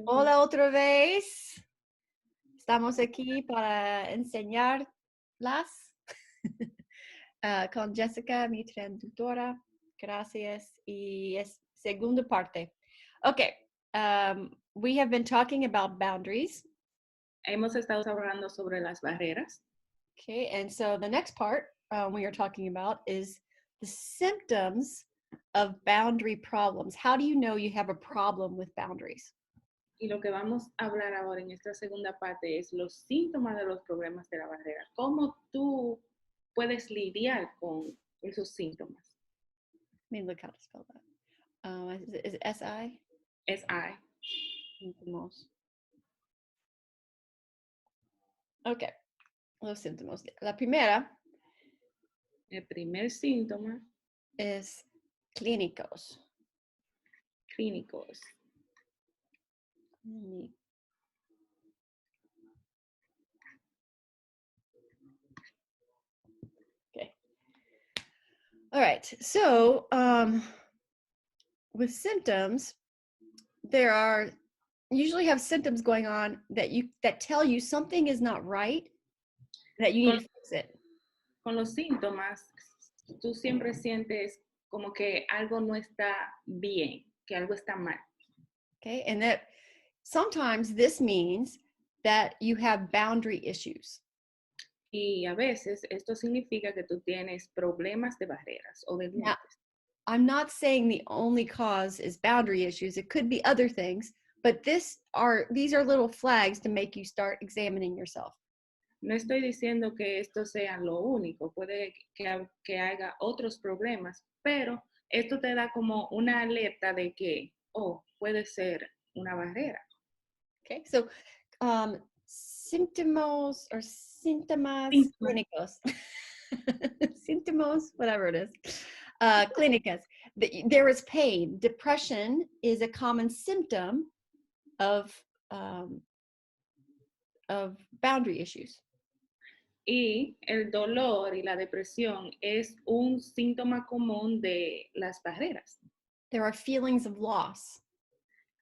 Hola otra vez. Estamos aquí para enseñarlas con Jessica, mi traductora. Gracias. Y es segunda parte. Okay. We have been talking about boundaries. Hemos estado hablando sobre las barreras. Okay. And so the next part we are talking about is the symptoms of boundary problems. How do you know you have a problem with boundaries? Y lo que vamos a hablar ahora en esta segunda parte es los síntomas de los problemas de la barrera. ¿Cómo tú puedes lidiar con esos síntomas? Let me look how to spell that. Is it S-I? S-I. Síntomas. Ok, los síntomas. La primera El primer síntoma, es clínicos. clínicos. Okay. All right. So with symptoms, there are usually have symptoms going on that tell you something is not right, that you need to fix it. Con los síntomas, tú siempre sientes como que algo no está bien, que algo está mal. Okay, and that sometimes this means that you have boundary issues. Y a veces esto significa que tú tienes problemas de barreras o de límites. Now, I'm not saying the only cause is boundary issues. It could be other things, but these are little flags to make you start examining yourself. No estoy diciendo que esto sea lo único, puede que haya otros problemas, pero esto te da como una alerta de que, oh, puede ser una barrera. Okay, so síntomas clínicos. Síntomas, whatever it is. Clínicas. There is pain. Depression is a common symptom of boundary issues. Y el dolor y la depresión es un síntoma común de las barreras. There are feelings of loss.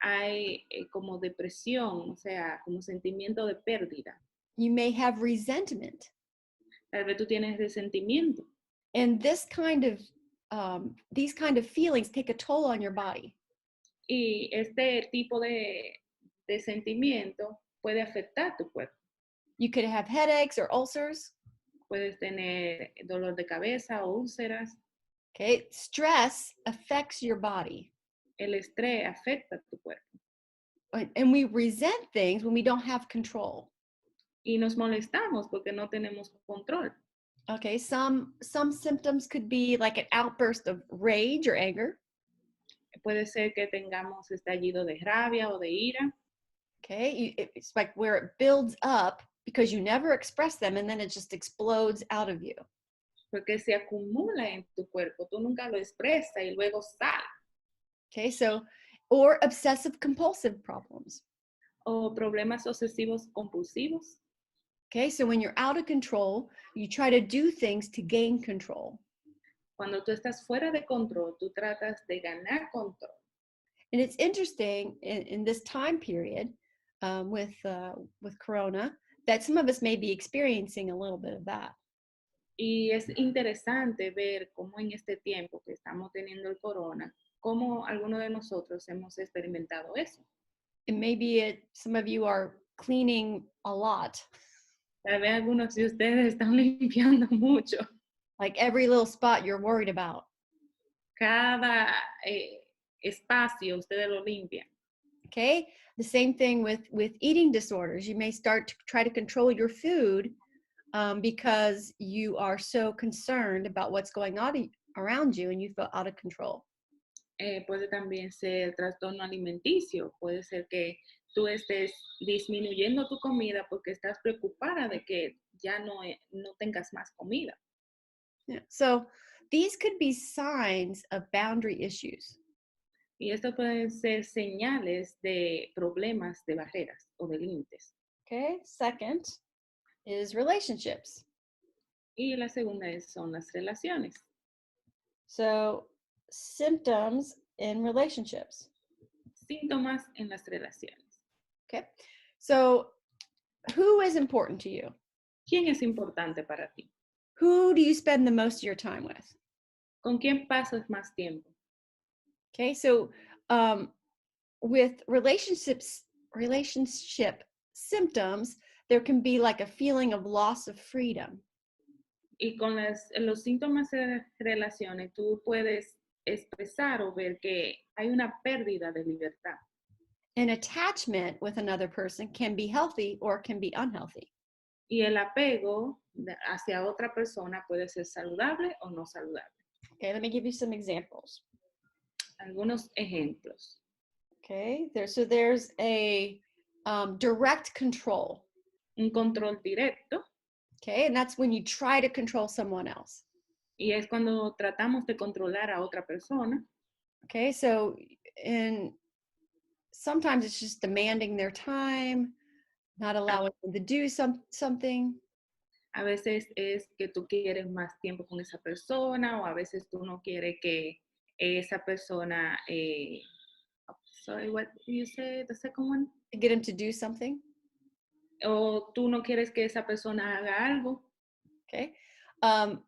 Hay como depresión, o sea, como sentimiento de pérdida. You may have resentment. Tal vez tú tienes resentimiento. And these kind of feelings take a toll on your body. Y este tipo de sentimiento puede afectar tu cuerpo. You could have headaches or ulcers. Puedes tener dolor de cabeza o úlceras. Okay, stress affects your body. El estrés afecta tu cuerpo. And we resent things when we don't have control. Y nos molestamos porque no tenemos control. Okay, some symptoms could be like an outburst of rage or anger. Puede ser que tengamos estallido de rabia o de ira. Okay, it's like where it builds up because you never express them and then it just explodes out of you. Porque se acumula en tu cuerpo, tú nunca lo expresas y luego sale. Okay, so, or obsessive compulsive problems. O problemas obsesivos compulsivos. Okay, so when you're out of control, you try to do things to gain control. Cuando tú estás fuera de control, tú tratas de ganar control. And it's interesting in this time period with Corona that some of us may be experiencing a little bit of that. Y es interesante ver cómo en este tiempo que estamos teniendo el corona, cómo algunos de nosotros hemos experimentado eso. And maybe some of you are cleaning a lot. Tal vez algunos de ustedes están limpiando mucho. Like every little spot you're worried about. Cada espacio ustedes lo limpian. Okay, the same thing with eating disorders. You may start to try to control your food because you are so concerned about what's going on around you and you feel out of control. Puede también ser trastorno alimenticio. Puede ser que tú estés disminuyendo tu comida porque estás preocupada de que ya no tengas más comida. Yeah. So these could be signs of boundary issues. Y esto pueden ser señales de problemas de barreras o de límites. Okay, second is relationships. Y la segunda son las relaciones. So symptoms in relationships. Síntomas en las relaciones. Okay. So who is important to you? ¿Quién es importante para ti? Who do you spend the most of your time with? ¿Con quién pasas más tiempo? Okay. So um, with relationship symptoms, there can be like a feeling of loss of freedom. Y con los síntomas de relaciones, tú puedes expresar o ver que hay una pérdida de libertad. An attachment with another person can be healthy or can be unhealthy. Y el apego hacia otra persona puede ser saludable o no saludable. Okay, let me give you some examples. Algunos ejemplos. Okay, there's a direct control. Un control directo. Okay, and that's when you try to control someone else. Y es cuando tratamos de controlar a otra persona. Okay, so sometimes it's just demanding their time, not allowing them to do something. A veces es que tú quieres más tiempo con esa persona o a veces tú no quieres que esa persona, sorry, what you say, the second one? To get them to do something. O tú no quieres que esa persona haga algo. Okay.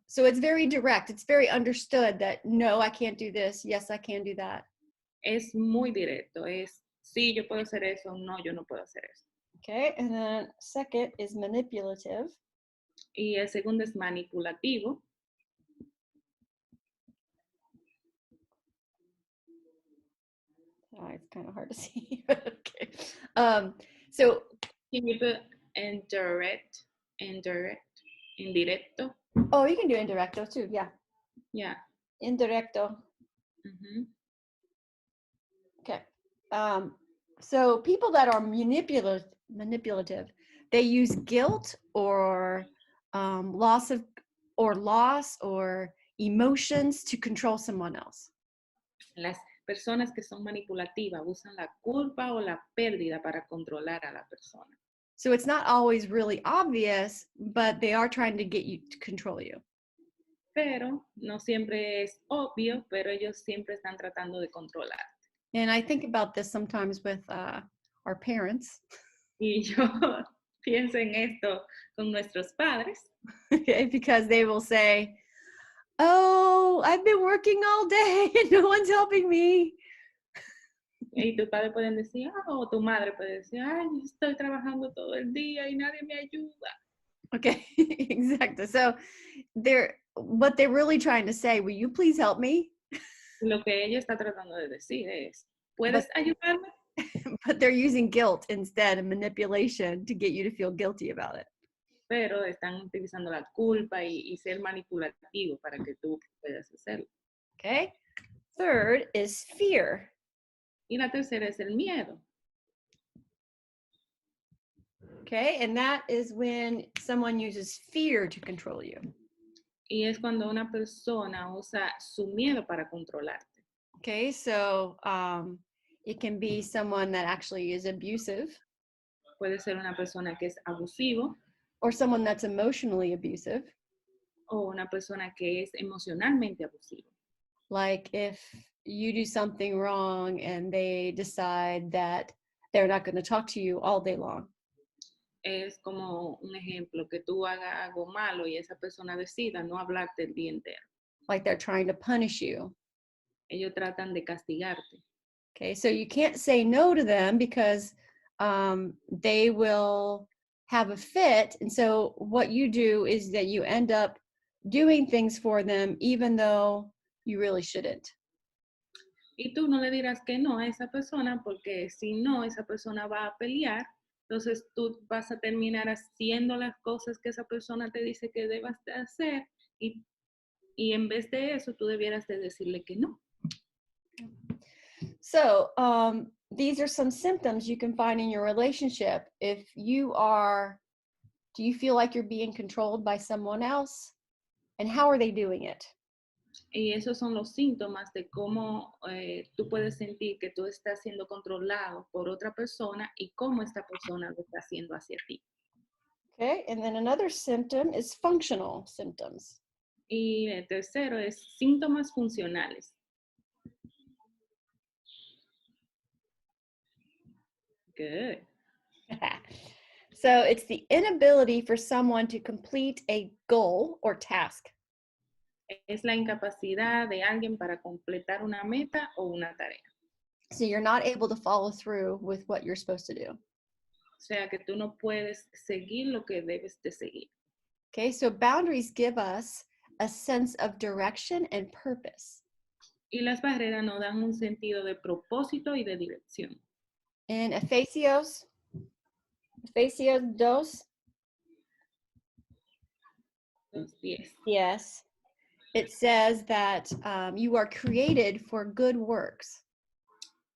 So it's very direct. It's very understood that no, I can't do this. Yes, I can do that. Es muy directo. Es sí, yo puedo hacer eso. No, yo no puedo hacer eso. Okay. And then second is manipulative. Y el segundo es manipulativo. Oh, it's kind of hard to see. Okay. So Can you put indirect, indirecto? oh, you can do indirecto too. Yeah. Yeah. Indirecto. Uh-huh. Okay. So people that are manipulative, they use guilt or loss or emotions to control someone else. Las personas que son manipulativas usan la culpa o la pérdida para controlar a la persona. So it's not always really obvious, but they are trying to get you to control you. Pero no siempre es obvio, pero ellos siempre están tratando de controlar. And I think about this sometimes with our parents. Y yo pienso en esto con nuestros padres. Okay, because they will say, oh, I've been working all day and no one's helping me. Y tus padres pueden decir, o tu madre puede decir, ay, estoy trabajando todo el día y nadie me ayuda. Okay, exactly. So what they're really trying to say, will you please help me? Lo que ella está tratando de decir es, ¿puedes But, ayudarme? but they're using guilt instead and manipulation to get you to feel guilty about it. Pero están utilizando la culpa y ser manipulativo para que tú puedas hacerlo. Okay. Third is fear. Y la tercera es el miedo. Okay, and that is when someone uses fear to control you. Y es cuando una persona usa su miedo para controlarte. Okay, so it can be someone that actually is abusive. Puede ser una persona que es abusivo. Or someone that's emotionally abusive. O una persona que es emocionalmente abusivo. Like if you do something wrong and they decide that they're not going to talk to you all day long. Es como un ejemplo, que tú hagas algo malo y esa persona decida no hablarte el día entero. Like they're trying to punish you. Ellos tratan de castigarte. Okay, so you can't say no to them because they will have a fit. And so what you do is that you end up doing things for them even though you really shouldn't. Y tú no le dirás que no a esa persona porque si no, esa persona va a pelear. Entonces tú vas a terminar haciendo las cosas que esa persona te dice que debas de hacer y en vez de eso tú debieras de decirle que no. So these are some symptoms you can find in your relationship. If you are, do you feel like you're being controlled by someone else? And how are they doing it? Y esos son los síntomas de cómo tú puedes sentir que tú estás siendo controlado por otra persona y cómo esta persona lo está haciendo hacia ti. Okay, and then another symptom is functional symptoms. Y el tercero es síntomas funcionales. Good. So it's the inability for someone to complete a goal or task. Es la incapacidad de alguien para completar una meta o una tarea. So you're not able to follow through with what you're supposed to do. O sea que tú no puedes seguir lo que debes de seguir. Okay, so boundaries give us a sense of direction and purpose. Y las barreras nos dan un sentido de propósito y de dirección. In Efesios 2, Entonces, 10. yes, it says that you are created for good works.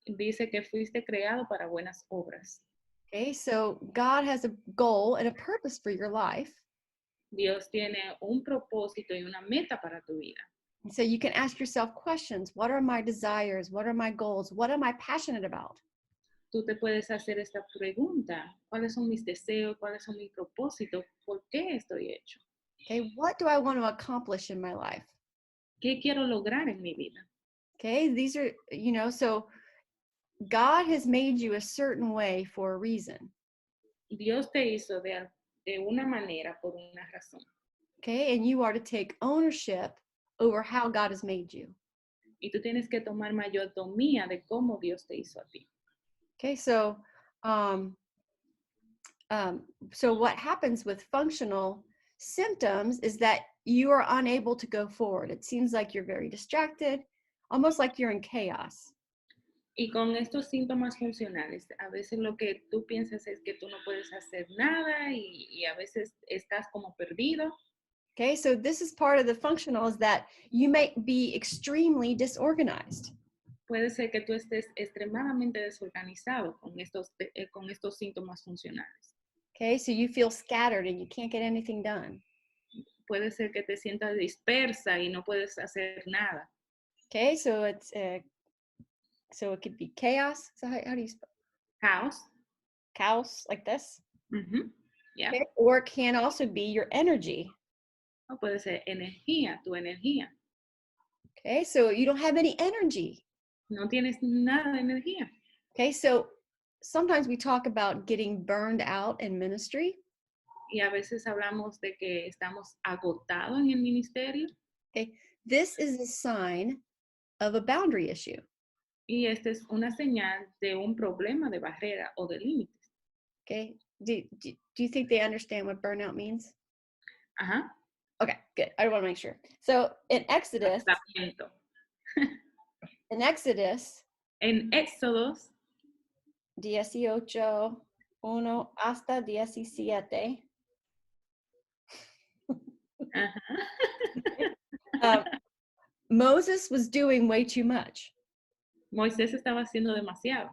Dice que fuiste creado para buenas obras. Okay, so God has a goal and a purpose for your life. Dios tiene un propósito y una meta para tu vida. And so you can ask yourself questions. What are my desires? What are my goals? What am I passionate about? Tú te puedes hacer esta pregunta. ¿Cuáles son mis deseos? ¿Cuáles son mis propósitos? ¿Por qué estoy hecho? Okay, what do I want to accomplish in my life? ¿Qué quiero lograr en mi vida? Okay, these are, so God has made you a certain way for a reason. Dios te hizo de una manera por una razón. Okay, and you are to take ownership over how God has made you. Y tú tienes que tomar mayordomía de cómo Dios te hizo a ti. Okay, so what happens with functional symptoms is that you are unable to go forward. It seems like you're very distracted, almost like you're in chaos. Y con estos síntomas funcionales, a veces lo que tú piensas es que tú no puedes hacer nada y a veces estás como perdido. Okay, so this is part of the functional is that you may be extremely disorganized. Puede ser que tú estés extremadamente desorganizado con estos síntomas funcionales. Okay, so you feel scattered and you can't get anything done. Puede ser que te sientas dispersa y no puedes hacer nada. Okay, so so it could be chaos. So how do you spell Caos. chaos like this? Yeah. Okay, or it can also be your energy. O puede ser energía, tu energía. Okay, so you don't have any energy. No tienes nada de energía. Okay, so sometimes we talk about getting burned out in ministry. Y a veces hablamos de que estamos agotados en el ministerio. Okay, this is a sign of a boundary issue. Y esta es una señal de un problema de barrera o de límites. Okay, do you think they understand what burnout means? Ajá. Okay, good. I want to make sure. So in Exodus, en Éxodos 18:1 hasta 17. Moses was doing way too much. Moisés estaba haciendo demasiado.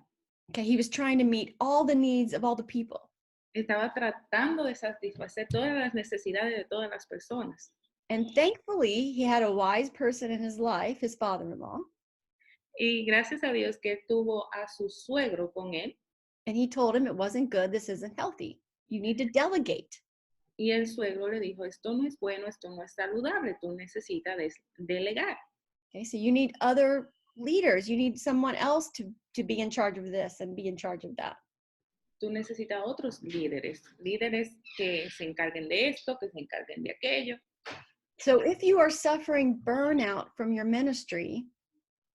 Okay, he was trying to meet all the needs of all the people. Estaba tratando de satisfacer todas las necesidades de todas las personas. And thankfully, he had a wise person in his life, his father-in-law. Y gracias a Dios que tuvo a su suegro con él. And he told him it wasn't good, this isn't healthy. You need to delegate. Y el suegro le dijo, esto no es bueno, esto no es saludable, tú necesitas delegar. Okay, so you need other leaders. You need someone else to be in charge of this and be in charge of that. Tú necesitas otros líderes que se encarguen de esto, que se encarguen de aquello. So if you are suffering burnout from your ministry,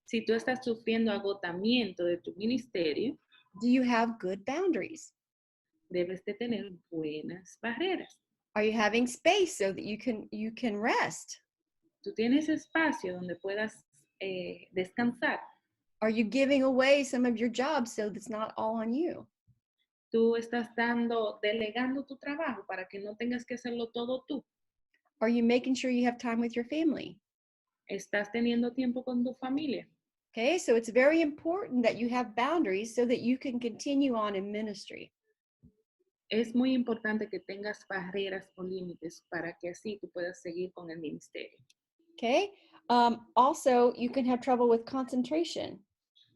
si tú estás sufriendo agotamiento de tu ministerio, do you have good boundaries? Debes de tener buenas barreras. Are you having space so that you can rest? Tú tienes espacio donde puedas descansar. Are you giving away some of your jobs so that's not all on you? Tú estás delegando tu trabajo para que no tengas que hacerlo todo tú. Are you making sure you have time with your family? Estás teniendo tiempo con tu familia. Okay, so it's very important that you have boundaries so that you can continue on in ministry. Es muy importante que tengas barreras o límites para que así tú puedas seguir con el ministerio. Okay, also you can have trouble with concentration.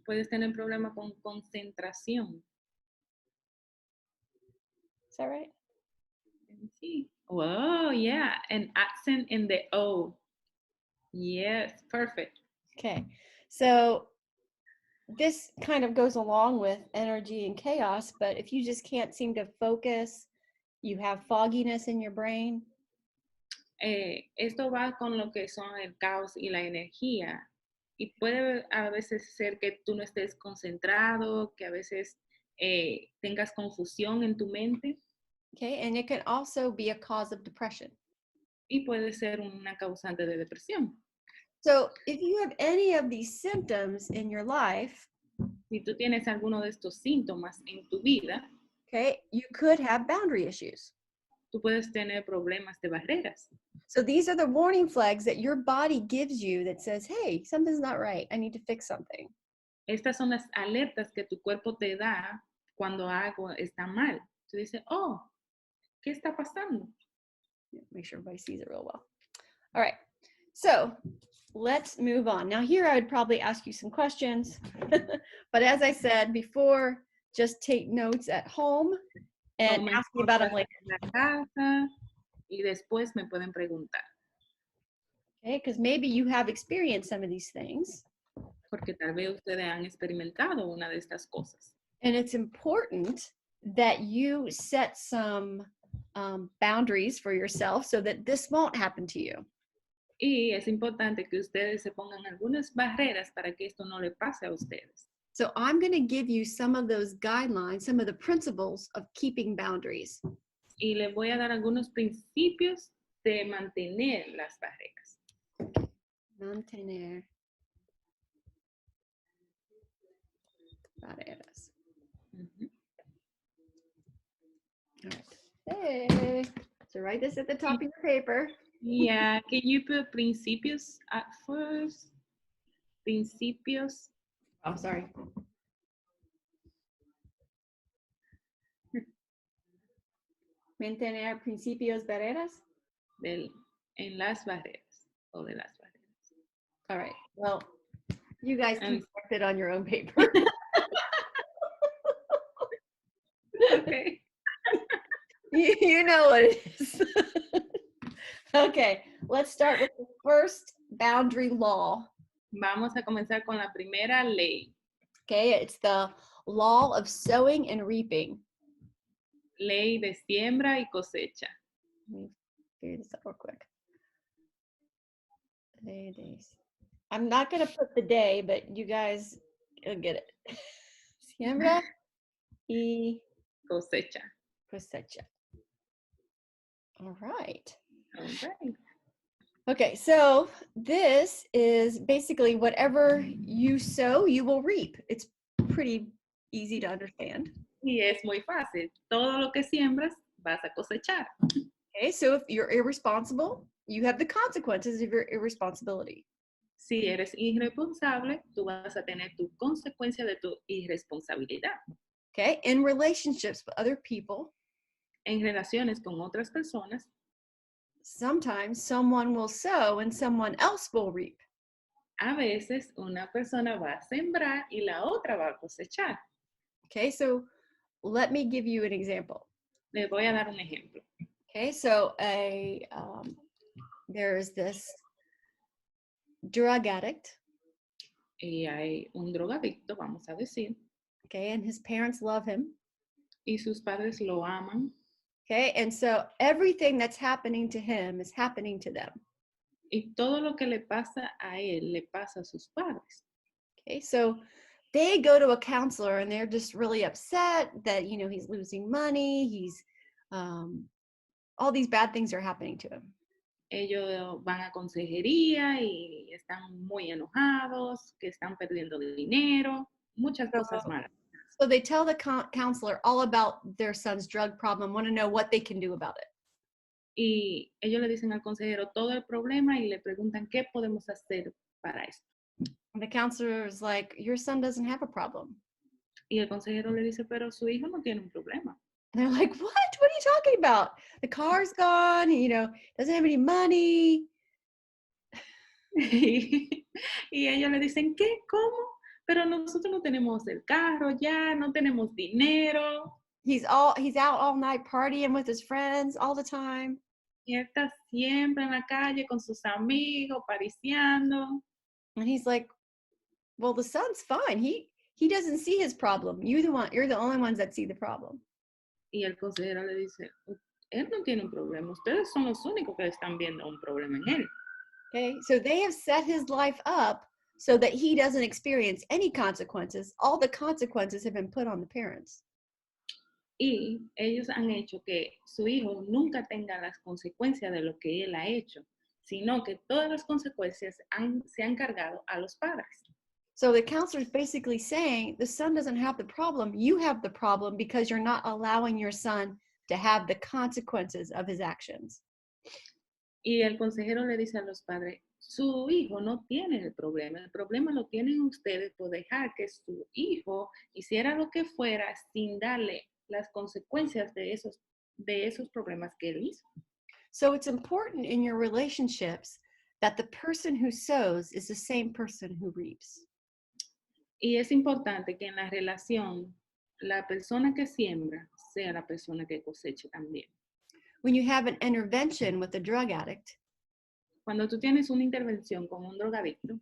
Puedes tener problema con concentración. Is that right? Sí. Whoa, yeah, an accent in the O. Yes, perfect. Okay, so this kind of goes along with energy and chaos, but if you just can't seem to focus, you have fogginess in your brain. Esto va con lo que son el caos y la energía. Y puede a veces ser que tú no estés concentrado, que a veces tengas confusión en tu mente Okay, and it can also be a cause of depression. y puede ser una causante de depresión. So if you have any of these symptoms in your life, Si tú tienes alguno de estos síntomas en tu vida, okay, you could have boundary issues. tú puedes tener problemas de barreras. So these are the warning flags that your body gives you that says, hey, something's not right. I need to fix something. Estas son las alertas que tu cuerpo te da cuando algo está mal. Tú dices, oh, ¿qué está pasando? Make sure everybody sees it real well. All right. So let's move on. Now here I would probably ask you some questions, but as I said before, just take notes at home and Tomen ask me about them notas later. en la casa y después me pueden preguntar, Okay, because maybe you have experienced some of these things. porque tal vez ustedes han experimentado una de estas cosas. And it's important that you set some boundaries for yourself so that this won't happen to you. Y es importante que ustedes se pongan algunas barreras para que esto no le pase a ustedes. So I'm going to give you some of those guidelines, some of the principles of keeping boundaries. Y les voy a dar algunos principios de mantener las barreras. Mantener barreras. Ujú. All right. Hey, so write this at the top of your paper. Yeah, can you put principios at first? Principios. Oh, sorry. Mantener principios barreras. En las barreras o de las barreras. All right. Well, you guys can And- correct it on your own paper. Okay. You know what it is. Okay, let's start with the first boundary law. Vamos a comenzar con la primera ley. Okay, it's the law of sowing and reaping. Ley de siembra y cosecha. Let me figure this out real quick. Days. I'm not going to put the day, but you guys will get it. Siembra y Cosecha. cosecha. All right. Okay. Okay, so this is basically whatever you sow, you will reap. It's pretty easy to understand. Y es muy fácil. Todo lo que siembras vas a cosechar. Okay, so if you're irresponsible, you have the consequences of your irresponsibility. Si eres irresponsable, tú vas a tener tu consecuencia de tu irresponsabilidad. Okay, in relationships with other people, En relaciones con otras personas, sometimes someone will sow and someone else will reap. a veces una persona va a sembrar y la otra va a cosechar. Okay, so let me give you an example. Les voy a dar un ejemplo. Okay, so there's this drug addict. Y hay un drogadicto, vamos a decir, Okay, and his parents love him. y sus padres lo aman. Okay, and so everything that's happening to him is happening to them. Y todo lo que le pasa a él, le pasa a sus padres. Okay, so they go to a counselor and they're just really upset that, you know, he's losing money, he's, all these bad things are happening to him. Ellos van a consejería y están muy enojados, que están perdiendo dinero, muchas cosas malas. So they tell the counselor all about their son's drug problem, want to know what they can do about it. Y ellos le dicen al consejero todo el problema y le preguntan qué podemos hacer para esto. And the counselor is like, your son doesn't have a problem. Y el consejero le dice, pero su hijo no tiene un problema. And they're like, what? What are you talking about? The car's gone, you know, doesn't have any money. Y ellos le dicen, ¿qué? ¿Cómo? Pero nosotros no tenemos el carro ya, no tenemos dinero. He's out all night partying with his friends all the time. Y él está siempre en la calle con sus amigos, pariciando. And he's like, well, the son's fine. He doesn't see his problem. You're the only ones that see the problem. Y el consejero le dice, él no tiene un problema, ustedes son los únicos que están viendo un problema en él. Okay, so they have set his life up so that he doesn't experience any consequences. All the consequences have been put on the parents. Y ellos han hecho que su hijo nunca tenga las consecuencias de lo que él ha hecho, sino que todas las consecuencias se han cargado a los padres. So the counselor is basically saying the son doesn't have the problem. You have the problem because you're not allowing your son to have the consequences of his actions. Y el consejero le dice a los padres, su hijo no tiene el problema lo tienen ustedes por dejar que su hijo hiciera lo que fuera sin darle las consecuencias de esos problemas que él hizo. So it's important in your relationships that the person who sows is the same person who reaps. Y es importante que en la relación la persona que siembra sea la persona que coseche también. When you have an intervention with a drug addict, Cuando tú tienes una intervención con un drogadicto,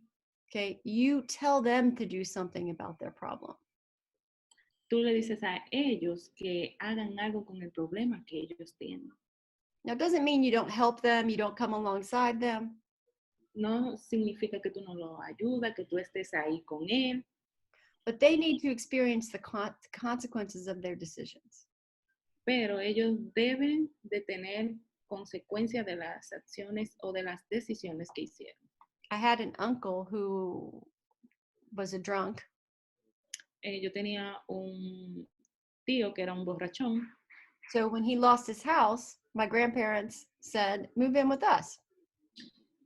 okay, you tell them to do something about their problem. tú le dices a ellos que hagan algo con el problema que ellos tienen. Now, it doesn't mean you don't help them, you don't come alongside them. No significa que tú no lo ayudas, que tú estés ahí con él, But they need to experience the consequences of their decisions. pero ellos deben de tener consecuencias de las acciones o de las decisiones que hicieron. I had an uncle who was a drunk. Yo tenía un tío que era un borrachón. So when he lost his house, my grandparents said, move in with us.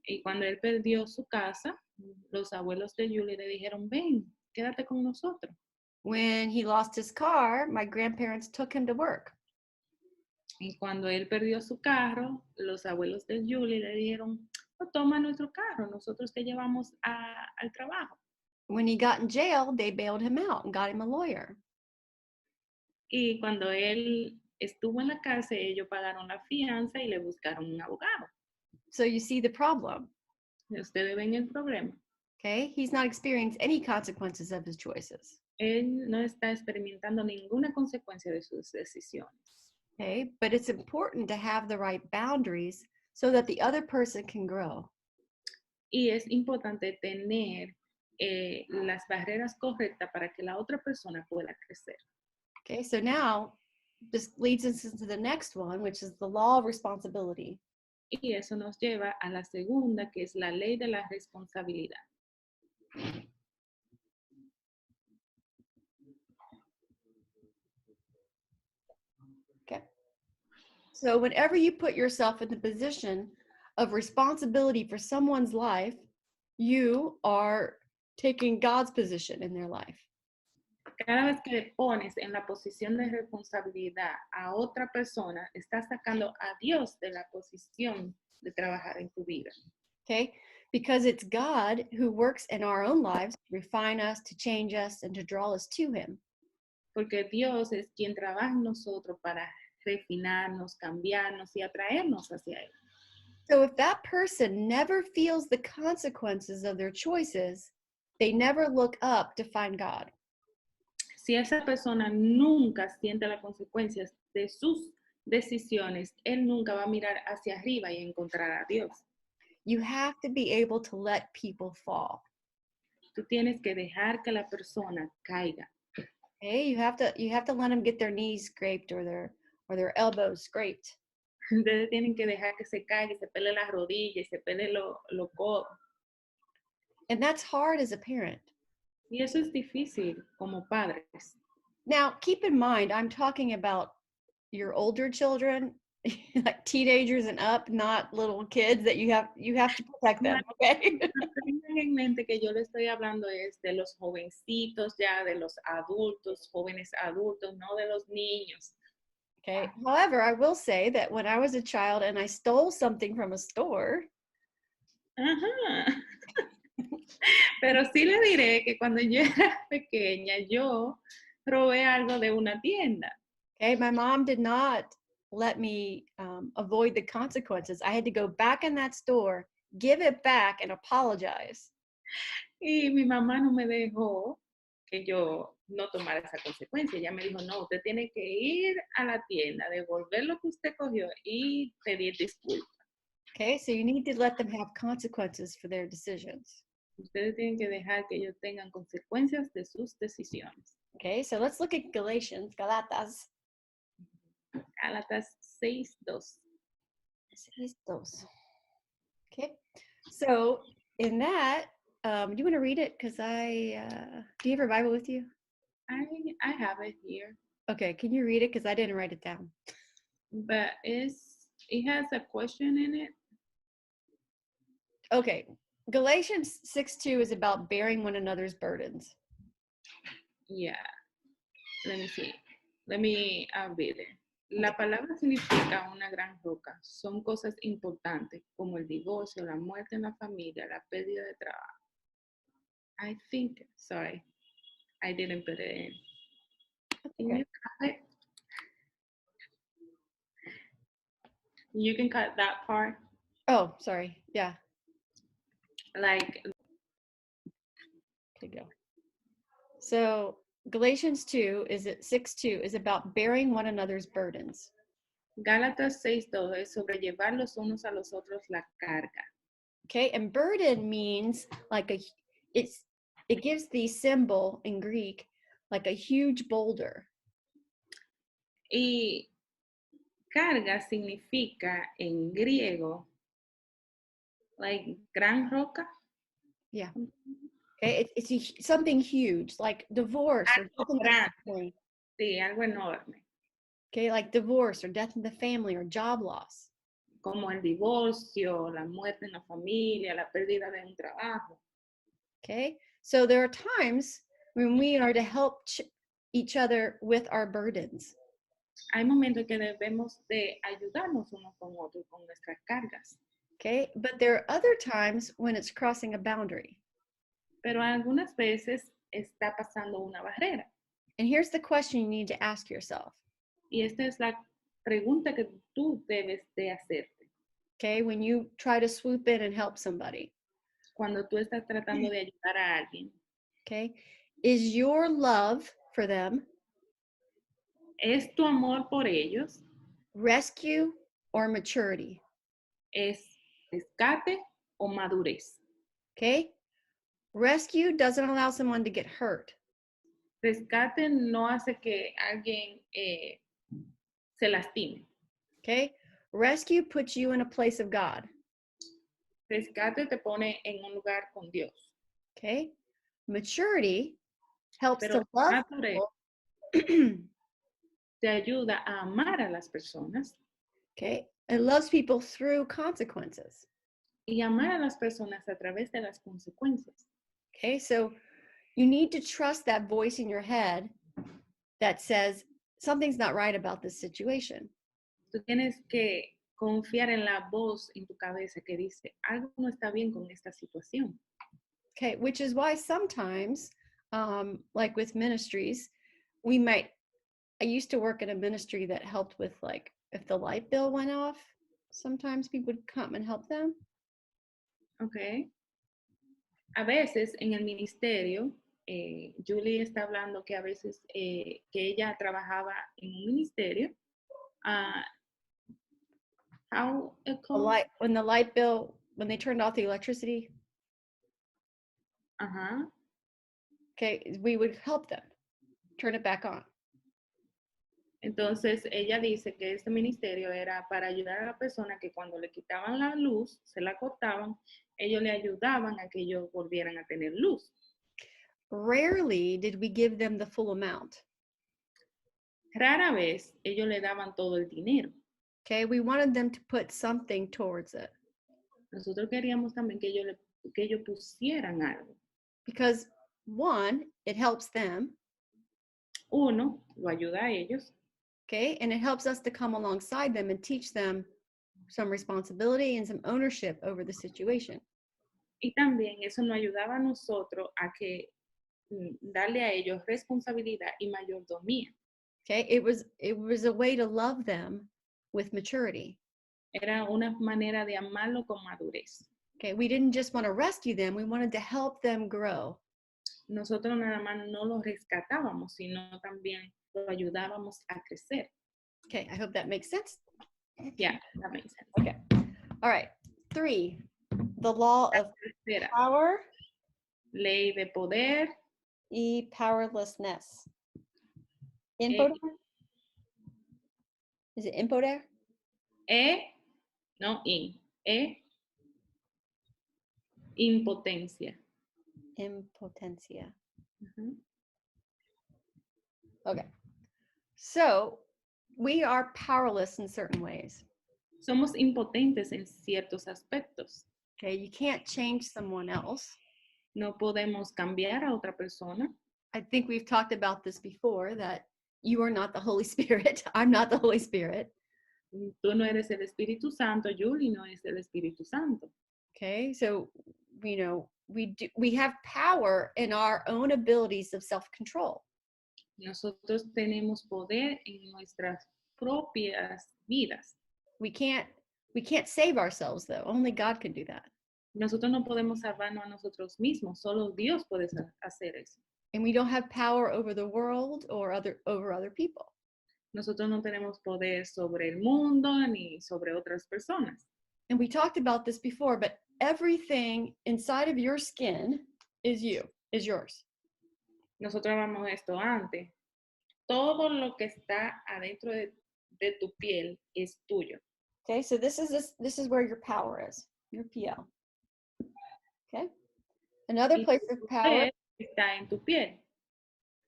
Y cuando él perdió su casa, los abuelos de Julie le dijeron, ven, quédate con nosotros. When he lost his car, my grandparents took him to work. Y cuando él perdió su carro, los abuelos de Julie le dijeron, oh, toma nuestro carro, nosotros te llevamos al trabajo. When he got in jail, they bailed him out and got him a lawyer. Y cuando él estuvo en la cárcel, ellos pagaron la fianza y le buscaron un abogado. So you see the problem. Ustedes ven el problema. Okay, he's not experiencing any consequences of his choices. Él no está experimentando ninguna consecuencia de sus decisiones. Okay, but it's important to have the right boundaries so that the other person can grow. Y es importante tener las barreras correctas para que la otra persona pueda crecer. Okay, so now this leads us into the next one, which is the law of responsibility. Y eso nos lleva a la segunda, que es la ley de la responsabilidad. Okay. So whenever you put yourself in the position of responsibility for someone's life, you are taking God's position in their life. Cada vez que le pones en la posición de responsabilidad a otra persona, estás sacando a Dios de la posición de trabajar en tu vida. Okay, because it's God who works in our own lives to refine us, to change us, and to draw us to Him. Porque Dios es quien trabaja en nosotros para refinarnos, cambiarnos y atraernos hacia Él. So if that person never feels the consequences of their choices, they never look up to find God. Si esa persona nunca siente las consecuencias de sus decisiones, él nunca va a mirar hacia arriba y encontrar a Dios. You have to be able to let people fall. Tú tienes que dejar que la persona caiga. Okay, you have to let them get their knees scraped or their elbows scraped. Ustedes tienen que dejar que se caiga y se pele las rodillas y se pele los codos. And that's hard as a parent. Y eso es difícil como padres. Now, keep in mind, I'm talking about your older children, like teenagers and up, not little kids that you have to protect them, okay? Tengan en mente que yo le estoy hablando es de los jovencitos ya, de los adultos, jóvenes adultos, no de los niños. Okay. However, I will say that when I was a child and I stole something from a store. Ajá. Pero sí le diré que cuando yo era pequeña, yo robé algo de una tienda. Okay, my mom did not let me avoid the consequences. I had to go back in that store, give it back, and apologize. Y mi mamá no me dejó que yo no tomara esa consecuencia. Ella me dijo, no, usted tiene que ir a la tienda, devolver lo que usted cogió y pedir disculpas. Okay, so you need to let them have consequences for their decisions. Ustedes tienen que dejar que ellos tengan consecuencias de sus decisiones. Okay, so let's look at Galatians, Galatas. Gálatas 6:2. 6:2. Okay, so in that, do you want to read it? Because do you have your Bible with you? I have it here, Okay, can you read it? Because I didn't write it down. but it has a question in it. Okay, Galatians 6:2 is about bearing one another's burdens. Yeah, let me see. Let me read it. La palabra significa una gran roca. Son cosas importantes como el divorcio, la muerte en la familia, la pérdida de trabajo. I think, sorry, I didn't put it in. Okay. You can cut that part. Oh, sorry. Yeah. Like, Okay, go. So Galatians 6:2 is about bearing one another's burdens. Gálatas 6:2 es sobrellevar los unos a los otros la carga. Okay, and burden means like it gives the symbol in Greek like a huge boulder. Y carga significa en griego, like gran roca. Yeah. Okay, it's something huge, like divorce or death in the family. Sí, algo enorme. Okay, like divorce or death in the family or job loss. Como el divorcio, la muerte en la familia, la pérdida de un trabajo. Okay, so there are times when we are to help each other with our burdens. Hay momentos que debemos de ayudarnos unos con otros con nuestras cargas. Okay, but there are other times when it's crossing a boundary. Pero algunas veces está pasando una barrera. And here's the question you need to ask yourself. Y esta es la pregunta que tú debes de hacerte. Okay, when you try to swoop in and help somebody. Cuando tú estás tratando de ayudar a alguien. Okay, is your love for them ¿Es tu amor por ellos? Rescue or maturity? ¿Es rescate o madurez? Okay, rescue doesn't allow someone to get hurt. Rescate no hace que alguien se lastime. Okay, rescue puts you in a place of God. Rescate te pone en un lugar con Dios. Okay, maturity helps Pero to love madurez people. te ayuda a amar a las personas. Okay, it loves people through consequences. Y amar a las personas a través de las consecuencias. Okay, so you need to trust that voice in your head that says something's not right about this situation. Tú tienes que confiar en la voz en tu cabeza que dice, algo no está bien con esta situación. Okay, which is why sometimes, like with ministries, I used to work in a ministry that helped with like, if the light bill went off, sometimes people would come and help them. Okay. A veces en el ministerio, Julie está hablando que a veces que ella trabajaba en un ministerio. How it called? When they turned off the electricity, okay, we would help them turn it back on. Entonces ella dice que este ministerio era para ayudar a la persona que cuando le quitaban la luz, se la cortaban, ellos le ayudaban a que ellos volvieran a tener luz. Rarely did we give them the full amount. Rara vez ellos le daban todo el dinero. Okay, we wanted them to put something towards it. Nosotros queríamos también que ellos pusieran algo. Because one, it helps them. Uno, lo ayuda a ellos. Okay, and it helps us to come alongside them and teach them some responsibility and some ownership over the situation. Y también eso nos ayudaba a nosotros a que darle a ellos responsabilidad y mayordomía. Okay, it was a way to love them with maturity. Era una manera de amarlo con madurez. Okay, we didn't just want to rescue them, we wanted to help them grow. nosotros nada más no lo rescatábamos, sino también lo ayudábamos a crecer. Okay, I hope that makes sense. Yeah, that makes sense. Okay. All right. 3, the law of Tercera, power ley de poder. y powerlessness. E, Impoder? Is it impoder? no in, impotencia. Impotencia. Uh-huh. Okay. So we are powerless in certain ways. Somos impotentes en ciertos aspectos. Okay. You can't change someone else. No podemos cambiar a otra persona. I think we've talked about this before, that you are not the Holy Spirit. I'm not the Holy Spirit. Tú no eres el Espíritu Santo, Julie no es el Espíritu Santo. Okay. So, we have power in our own abilities of self-control. Nosotros tenemos poder en nuestras propias vidas. We can't save ourselves, though. Only God can do that. Nosotros no podemos salvarnos a nosotros mismos, solo Dios puede hacer eso. And we don't have power over the world or over other people. Nosotros no tenemos poder sobre el mundo ni sobre otras personas. And we talked about this before, but everything inside of your skin is yours. Nosotros hablamos esto antes. Todo lo que está adentro de tu piel es tuyo. Okay, so this is where your power is, your PL. Okay. Another place of power, está en tu piel.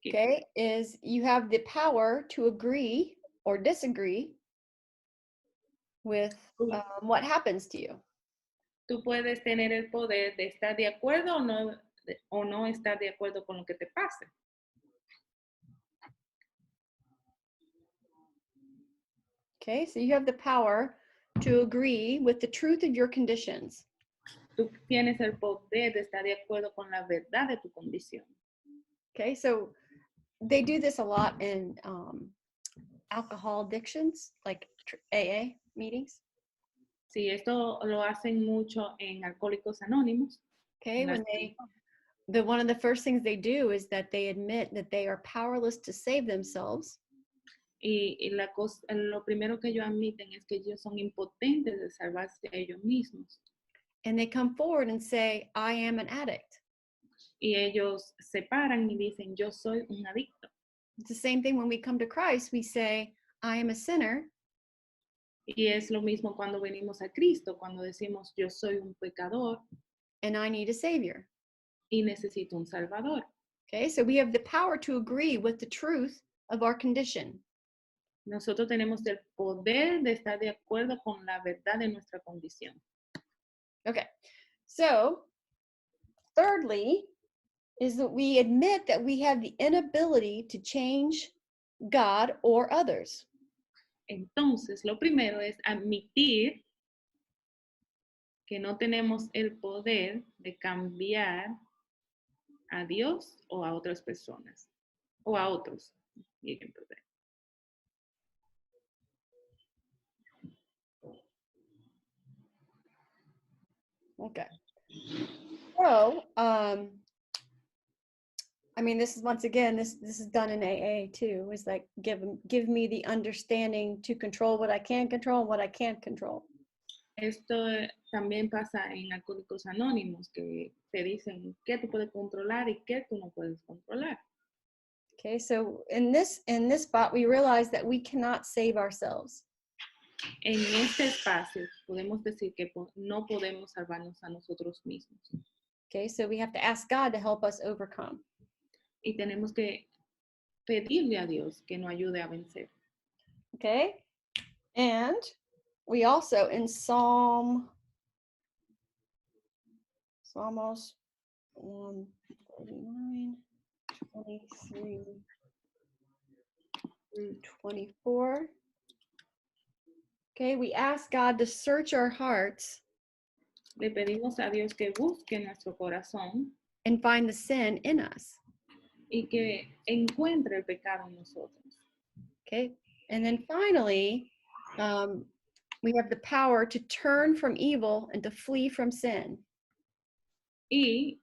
okay, is you have the power to agree or disagree with what happens to you. Tú puedes tener el poder de estar de acuerdo o no estar de acuerdo con lo que te pase. Okay, so you have the power to agree with the truth of your conditions. Tú tienes el poder de estar de acuerdo con la verdad de tu condición. Okay, so they do this a lot in alcohol addictions, like AA meetings. Sí, esto lo hacen mucho en Alcohólicos Anónimos. Okay, one of the first things they do is that they admit that they are powerless to save themselves. Y lo primero que ellos admiten es que ellos son impotentes de salvarse a ellos mismos. And they come forward and say, I am an addict. Y ellos se paran y dicen, yo soy un adicto. It's the same thing when we come to Christ, we say, I am a sinner. Y es lo mismo cuando venimos a Cristo, cuando decimos, yo soy un pecador. And I need a savior. Y necesito un salvador. Okay, so we have the power to agree with the truth of our condition. Nosotros tenemos el poder de estar de acuerdo con la verdad de nuestra condición. Okay, so thirdly is that we admit that we have the inability to change God or others. Entonces, lo primero es admitir que no tenemos el poder de cambiar a Dios o a otras personas, o a otros. Okay. So, I mean, this is once again, this is done in AA too. Is like give me the understanding to control what I can control and what I can't control. Esto también pasa en Alcohólicos Anónimos, que te dicen qué tú puedes controlar y qué tú no puedes controlar. Okay, so in this spot, we realize that we cannot save ourselves. En este espacio podemos decir que no podemos salvarnos a nosotros mismos. Okay, so we have to ask God to help us overcome. Y tenemos que pedirle a Dios que nos ayude a vencer. Okay, and we also in Psalmos 139, 23 through 24. Okay, we ask God to search our hearts. Le pedimos a Dios que busque nuestro corazón and find the sin in us. Y que encuentre el pecado en nosotros. Okay, and then finally, we have the power to turn from evil and to flee from sin. Y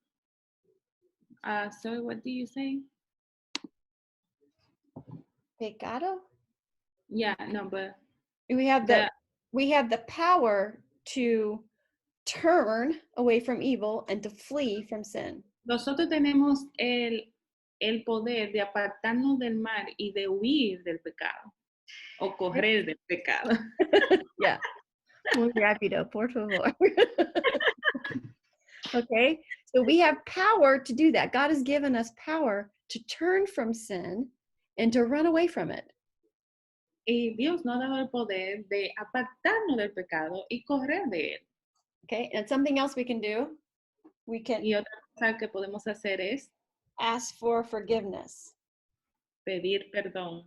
Sorry, what do you say? Pecado? Yeah, no, but We have the the power to turn away from evil and to flee from sin. nosotros tenemos el poder de apartarnos del mal y de huir del pecado o correr del pecado. Yeah. Muy rápido, por favor. Okay, so we have power to do that. God has given us power to turn from sin and to run away from it. Y Dios nos ha dado el poder de apartarnos del pecado y correr de él. Okay, and something else we can do, we can Y otra cosa que podemos hacer es ask for forgiveness. pedir perdón.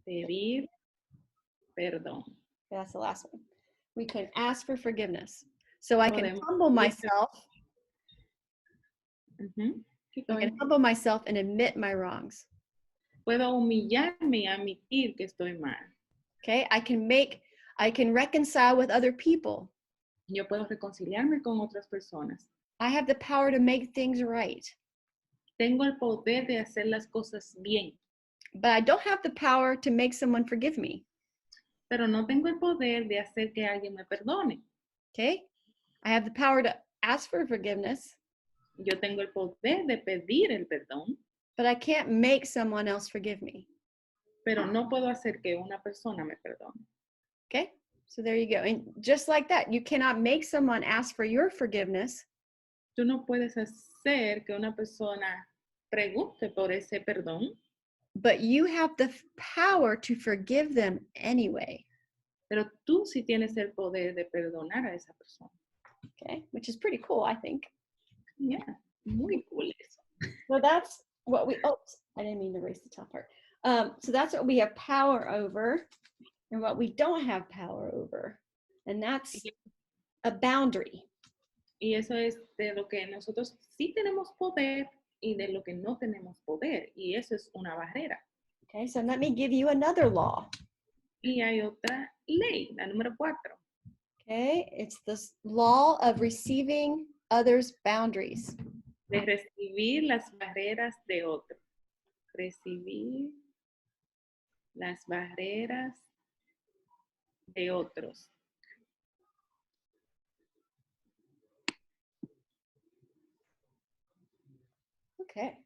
Pedir perdón. That's the last one. We can ask for forgiveness. So I can Podemos humble myself. Keep I can going. humble myself and admit my wrongs. Puedo humillarme y admitir que estoy mal. Okay, I can reconcile with other people. Yo puedo reconciliarme con otras personas. I have the power to make things right. Tengo el poder de hacer las cosas bien, But I don't have the power to make someone forgive me. pero no tengo el poder de hacer que alguien me perdone. Okay, I have the power to ask for forgiveness. Yo tengo el poder de pedir el perdón, But I can't make someone else forgive me. pero no puedo hacer que una persona me perdone. Okay, so there you go. And just like that, you cannot make someone ask for your forgiveness. Tú no puedes hacer que una persona pregunte por ese perdón, But you have the power to forgive them anyway. pero tú sí tienes el poder de perdonar a esa persona. Okay, which is pretty cool, I think. Yeah, muy cool eso. So that's what I didn't mean to erase the top part. So that's what we have power over and what we don't have power over. And that's a boundary. Y eso es de lo que nosotros sí tenemos poder y de lo que no tenemos poder. Y eso es una barrera. Okay, so let me give you another law. Y hay otra ley, la número 4. Okay, it's the law of receiving others' boundaries. De recibir las barreras de otros. Recibir las barreras de otros. Okay,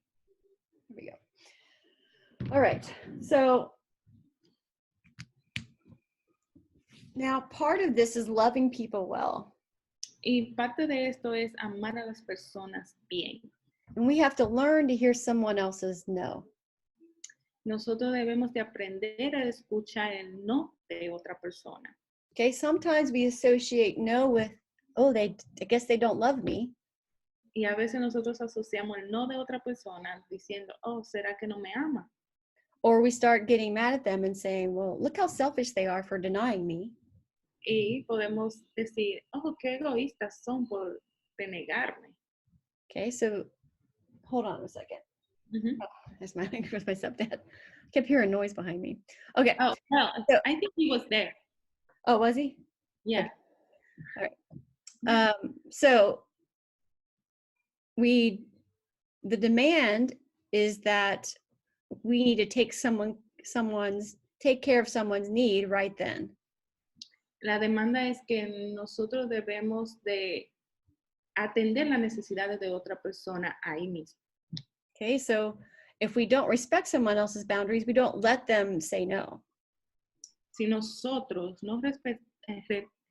here we go. All right, so now part of this is loving people well. Y parte de esto es amar a las personas bien. And we have to learn to hear someone else's no. Nosotros debemos de aprender a escuchar el no de otra persona. Okay, sometimes we associate no with, oh, I guess they don't love me. Y a veces nosotros asociamos el no de otra persona diciendo, oh, ¿será que no me ama? Or we start getting mad at them and saying, well, look how selfish they are for denying me. Y podemos decir, oh, qué egoístas son por denegarme. Okay, so hold on a second. Oh, that's my stepdad. I kept hearing noise behind me. Okay. Oh, well, So, I think he was there. oh, was he? Yeah. Okay. All right. So the demand is that we need to take care of someone's need right then. La demanda es que nosotros debemos de atender las necesidades de otra persona ahí mismo. Okay, so if we don't respect someone else's boundaries, we don't let them say no. Si nosotros no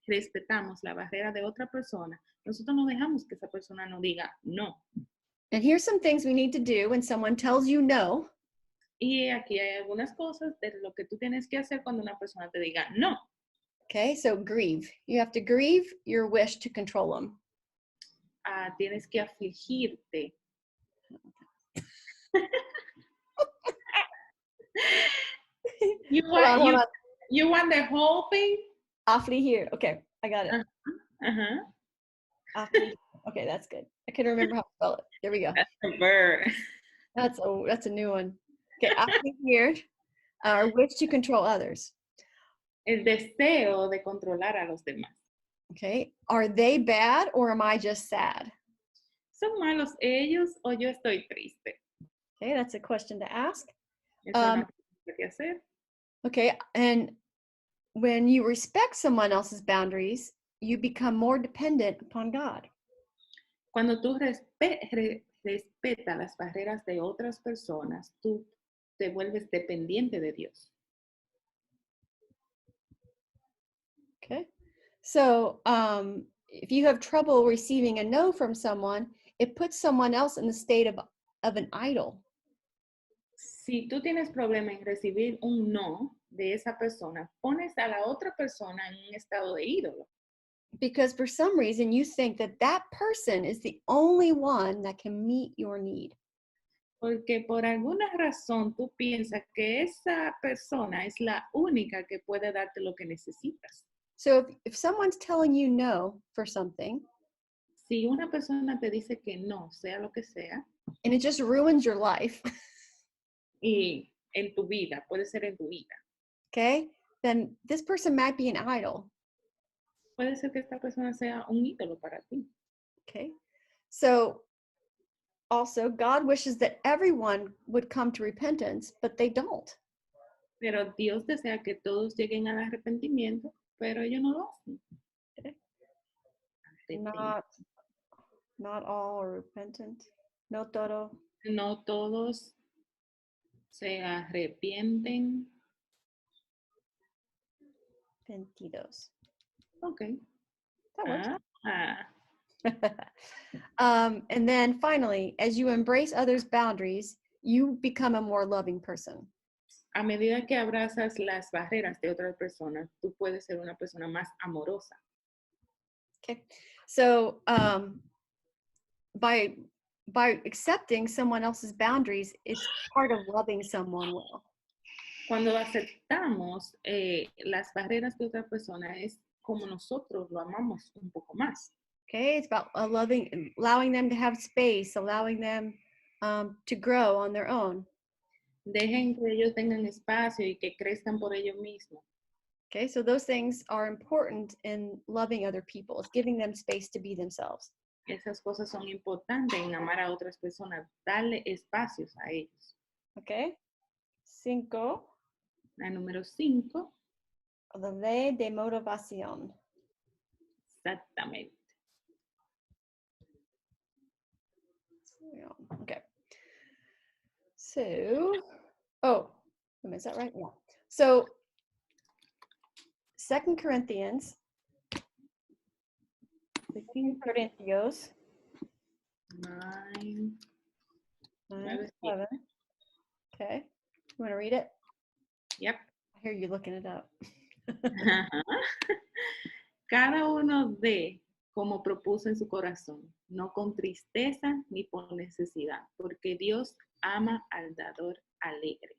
respetamos la barrera de otra persona, nosotros no dejamos que esa persona nos diga no. And here's some things we need to do when someone tells you no. Y aquí hay algunas cosas de lo que tú tienes que hacer cuando una persona te diga no. Okay, so grieve. You have to grieve your wish to control them. Tienes que afligirte. You want the whole thing? Afligir. Okay, I got it. Uh-huh. Okay, that's good. I couldn't remember how to spell it. There we go. That's a verb. That's a new one. Okay, afligir, our wish to control others. El deseo de controlar a los demás. Okay, are they bad or am I just sad? ¿Son malos ellos o yo estoy triste? Okay, that's a question to ask. Es Um, una pregunta que hacer. okay, and when you respect someone else's boundaries, you become more dependent upon God. Cuando tú respetas las barreras de otras personas, tú te vuelves dependiente de Dios. Okay. So if you have trouble receiving a no from someone, it puts someone else in the state of an idol. Si tú tienes problema en recibir un no de esa persona, pones a la otra persona en un estado de ídolo. Because for some reason you think that that person is the only one that can meet your need. Porque por alguna razón tú piensas que esa persona es la única que puede darte lo que necesitas. So if someone's telling you no for something, Si una persona te dice que no, sea lo que sea, and it just ruins your life, y en tu vida, puede ser en tu vida, okay, then this person might be an idol. puede ser que esta persona sea un ídolo para ti. Okay. So also, God wishes that everyone would come to repentance, but they don't. Pero Dios desea que todos lleguen al arrepentimiento, pero ellos no lo hacen. Okay. Not all are repentant. No todo. No todos se arrepienten. Arrepentidos. Ok. That works. Ah. And then finally, as you embrace others' boundaries, you become a more loving person. A medida que abrazas las barreras de otras personas, tú puedes ser una persona más amorosa. Okay. So by accepting someone else's boundaries, it's part of loving someone well. Cuando aceptamos las barreras de otra persona, es como nosotros lo amamos un poco más. Okay, it's about allowing them to have space, allowing them to grow on their own. Dejen que ellos tengan espacio y que crezcan por ellos mismos. Okay, so those things are important in loving other people. It's giving them space to be themselves. Esas cosas son importantes en amar a otras personas, darle espacios a ellos. Okay, 5, La número 5, la ley de motivación. exactamente. Okay. So, oh, is that right? Yeah. So, 2 Corinthians, 9, 9, 9:7. Okay. You want to read it? Yep. I hear you looking it up. Cada uno dé como propuso en su corazón, no con tristeza ni por necesidad, porque Dios ama al dador alegre.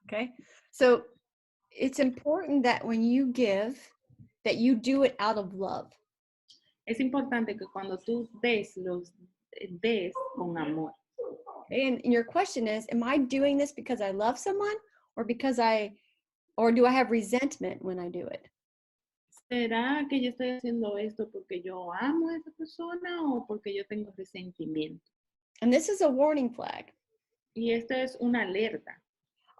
Okay. So, it's important that when you give, that you do it out of love. Es importante que cuando tú des con amor. Okay? And your question is, am I doing this because I love someone or or do I have resentment when I do it? ¿Será que yo estoy haciendo esto porque yo amo a esa persona o porque yo tengo resentimiento? And this is a warning flag. Y esto es una alerta.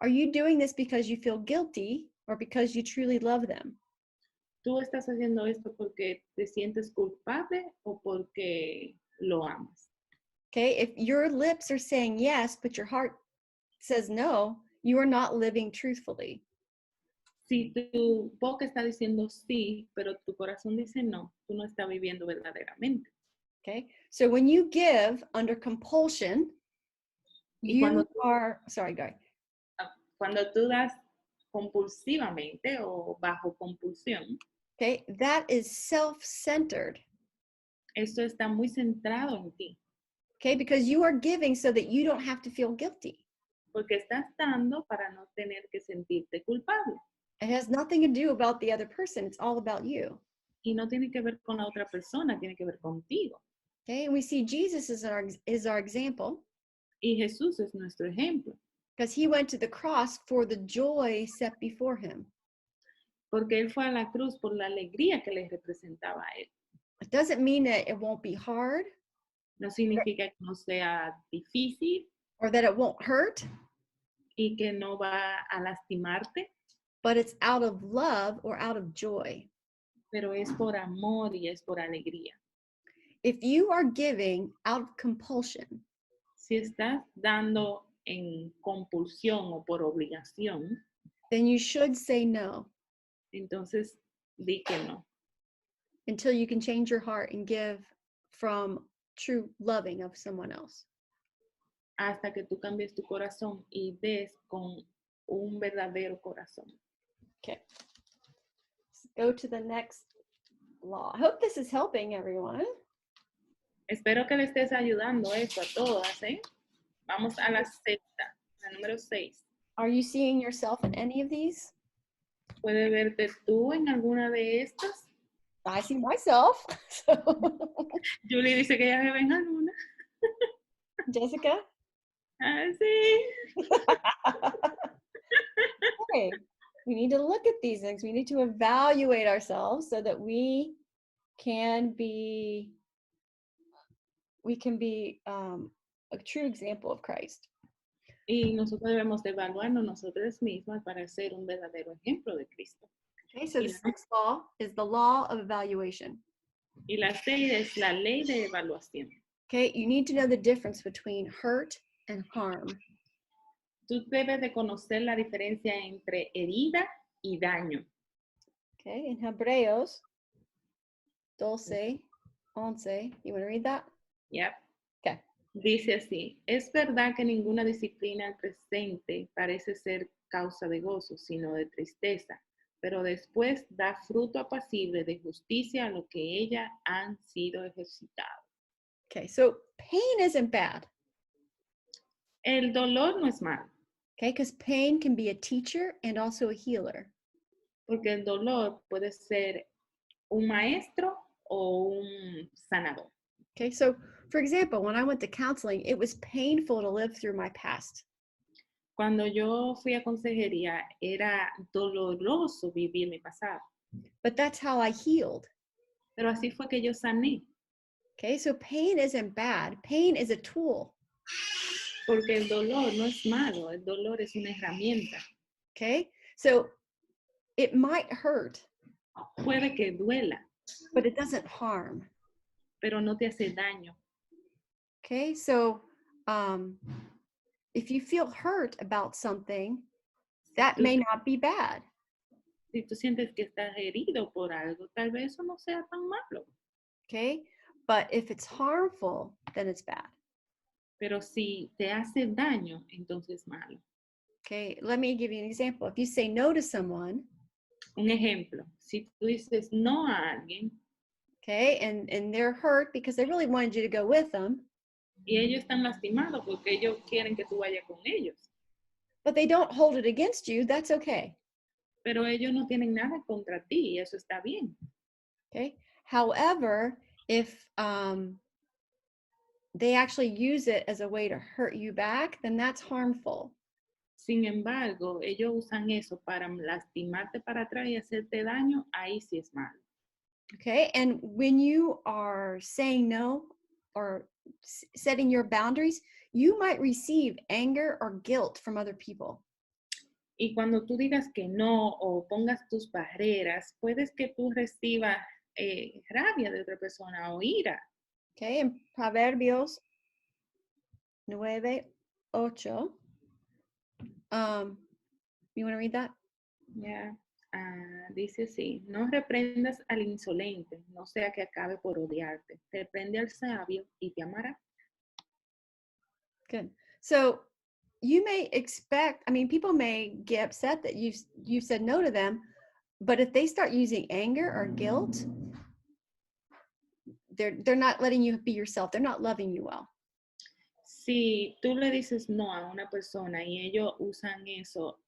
Are you doing this because you feel guilty or because you truly love them? ¿Tú estás haciendo esto porque te sientes culpable o porque lo amas? Okay, if your lips are saying yes, but your heart says no, you are not living truthfully. Si tu boca está diciendo sí, pero tu corazón dice no, tú no estás viviendo verdaderamente. Okay, so when you give under compulsion, sorry, go ahead. Cuando tú das compulsivamente o bajo compulsión, okay, that is self-centered. esto está muy centrado en ti. Okay, because you are giving so that you don't have to feel guilty. Porque estás dando para no tener que sentirte culpable. It has nothing to do about the other person. It's all about you. Y no tiene que ver con la otra persona, tiene que ver contigo. Okay, and we see Jesus is our example. Y Jesús es nuestro ejemplo. Because he went to the cross for the joy set before him. Porque él fue a la cruz por la alegría que le representaba a él. It doesn't mean that it won't be hard. No significa que no sea difícil or that it won't hurt, y que no va a lastimarte, but it's out of love or out of joy. pero es por amor y es por alegría. If you are giving out of compulsion, Si estás dando en compulsión o por obligación, then you should say no entonces di que no. until you can change your heart and give from true loving of someone else. Hasta que tú cambies tu corazón y des con un verdadero corazón. Okay. Let's go to the next law. I hope this is helping everyone. Espero que le estés ayudando esto a todas, ¿eh? Vamos a la sexta, la número 6. Are you seeing yourself in any of these? ¿Puede verte tú en alguna de estas? I see myself. So, Julie dice que ella se ve en alguna. Jessica? Ah, sí. Okay. We need to look at these things. We need to evaluate ourselves so that we can be a true example of Christ. Y nosotros debemos de evaluarnos nosotros mismas para ser un verdadero ejemplo de Cristo. Okay, so the sixth law is the law of evaluation. Y la 6 es la ley de evaluación. Okay, you need to know the difference between hurt and harm. Tú debes de conocer la diferencia entre herida y daño. Okay, in Hebreos 12, 11, you want to read that? ¿Ya? Okay. Dice así, es verdad que ninguna disciplina al presente parece ser causa de gozo, sino de tristeza, pero después da fruto apacible de justicia a lo que ella han sido ejercitados. Okay, so pain isn't bad. El dolor no es malo, Okay, because pain can be a teacher and also a healer. porque el dolor puede ser un maestro o un sanador. Okay, so for example, when I went to counseling, it was painful to live through my past. Cuando yo fui a consejería, era doloroso vivir mi pasado, But that's how I healed. pero así fue que yo sané, Okay, so pain isn't bad. Pain is a tool. porque el dolor no es malo, el dolor es una herramienta. Okay, so it might hurt, Puede que duela, but it doesn't harm. pero no te hace daño. Okay, so if you feel hurt about something, that may not be bad. Si tú sientes que estás herido por algo, tal vez eso no sea tan malo. Okay, but if it's harmful, then it's bad. Pero si te hace daño, entonces es malo. Okay, let me give you an example. If you say no to someone, Un ejemplo, si tú dices no a alguien okay, and they're hurt because they really wanted you to go with them, y ellos están lastimados porque ellos quieren que tú vayas con ellos, but they don't hold it against you, that's okay. pero ellos no tienen nada contra ti y eso está bien. Okay. However, if they actually use it as a way to hurt you back, then that's harmful. Sin embargo, ellos usan eso para lastimarte para atrás y hacerte daño, ahí sí es malo. Okay. And when you are saying no or setting your boundaries, you might receive anger or guilt from other people. Y cuando tú digas que no o pongas tus barreras, puedes que tú recibas rabia de otra persona o ira. Okay. In Proverbios 9, 8, you want to read that? Ya, dice así, no reprendas al insolente, no sea que acabe por odiarte. Reprende al sabio y te amará. Good. So you may expect, I mean, people may get upset that you said no to them, but if they start using anger or guilt, they're not letting you be yourself. They're not loving you well. Si tú le dices no a una persona y ellos usan eso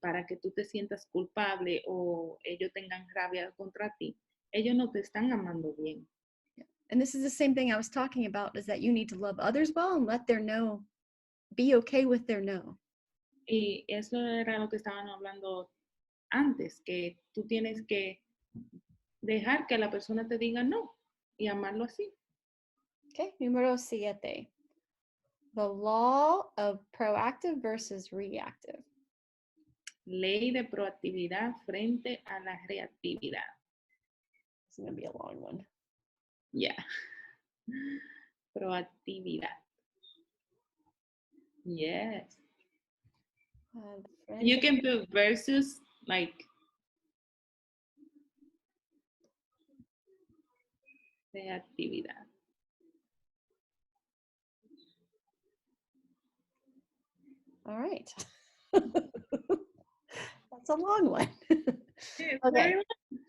para que tú te sientas culpable o ellos tengan rabia contra ti, ellos no te están amando bien. And this is the same thing I was talking about, is that you need to love others well and let their no, be okay with their no. Y eso era lo que estaban hablando antes, que tú tienes que dejar que la persona te diga no y amarlo así. Okay, número 7. The law of proactive versus reactive. Ley de proactividad frente a la reactividad. It's going to be a long one. Yeah. Proactividad. Yes. You can put versus like reactividad. All right. That's a long one. It's Okay. very long.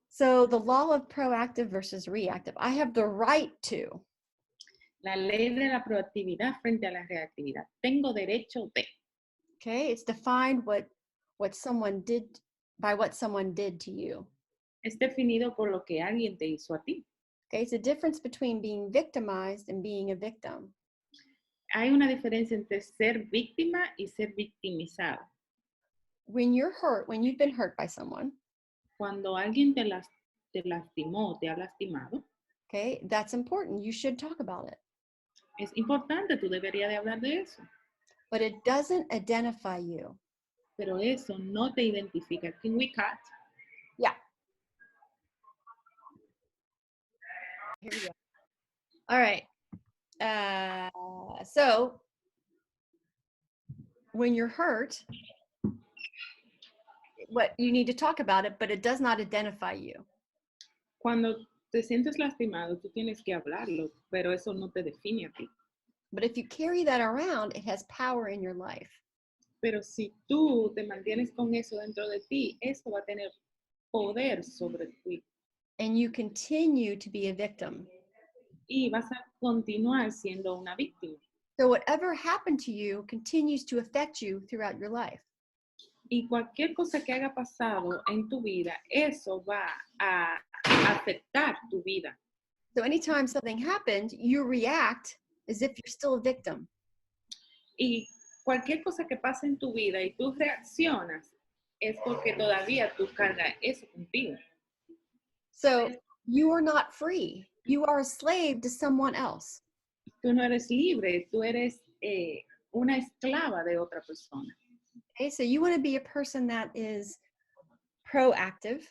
So the law of proactive versus reactive. I have the right to. La ley de la proactividad frente a la reactividad. Tengo derecho de. Okay, it's defined what someone did by what someone did to you. Es definido por lo que alguien te hizo a ti. Okay, it's a difference between being victimized and being a victim. Hay una diferencia entre ser víctima y ser victimizado. When you're hurt, when you've been hurt by someone, Cuando alguien te lastimó, te ha lastimado, okay, that's important. You should talk about it. es importante, tú deberías de hablar de eso. But it doesn't identify you. Pero eso no te identifica. Can we cut? Yeah. Here we go. All right. So when you're hurt, what you need to talk about it, but it does not identify you. Cuando te sientes lastimado, tú tienes que hablarlo, pero eso no te define a ti. But if you carry that around, it has power in your life. Pero si tú te mantienes con eso dentro de ti, eso va a tener poder sobre ti. And you continue to be a victim. Y vas a continuar siendo una víctima. So whatever happened to you continues to affect you throughout your life. Y cualquier cosa que haya pasado en tu vida, eso va a afectar tu vida. So anytime something happens, you react as if you're still a victim. Y cualquier cosa que pase en tu vida y tú reaccionas, es porque todavía tú cargas eso contigo. So you are not free. You are a slave to someone else. Tú no eres libre, tú eres una esclava de otra persona. Okay, so you want to be a person that is proactive.